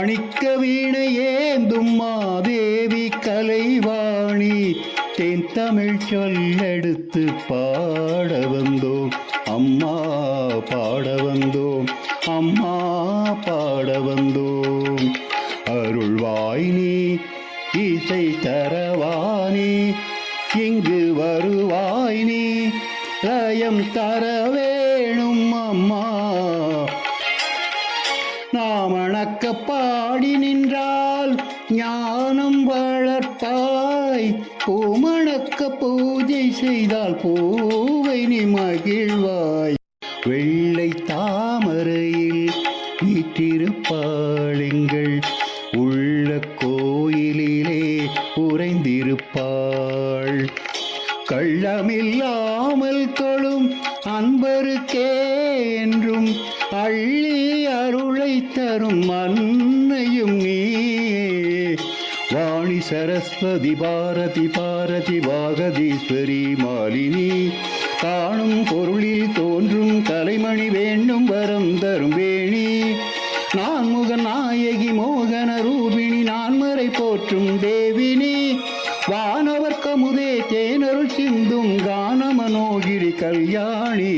மாணிக்க வீணை ஏந்தும் மாதேவி கலைவாணி தேன் தமிழ் சொல்லெடுத்து பாட வந்தோம் அம்மா, பாட வந்தோம் அம்மா, பாட வந்தோம். அருள்வாய் நீ இசை தரவானி, இங்கு வருவாய் நீ லயம் தர வேணும் அம்மா. நாம் அணக்க பாடி நின்றால் ஞானம் வளர்ப்பாய், பூமணக்க பூஜை செய்தால் பூவை நீ மகிழ்வாய். வெள்ளை தாமரையில் வீற்றிருப்பாளுங்கள், உள்ள கோயிலிலே உறைந்திருப்பாள். கள்ளமில்லாமல் தொழும் அன்பருக்கே என்றும் அள்ளி அருளை தரும் அன்னையும் நீ. வாணி சரஸ்வதி பாரதி பாரதி வாகதீஸ்வரி மாலினி, காணும் பொருளில் தோன்றும் கலைமணி வேண்டும் வரம் தரும் வேணி. நான்முக நாயகி மோகன ரூபிணி, நான்மறை போற்றும் தேவினி. வானவர் கமுதே தேனருள் சிந்தும் கான மனோகிரி கல்யாணி.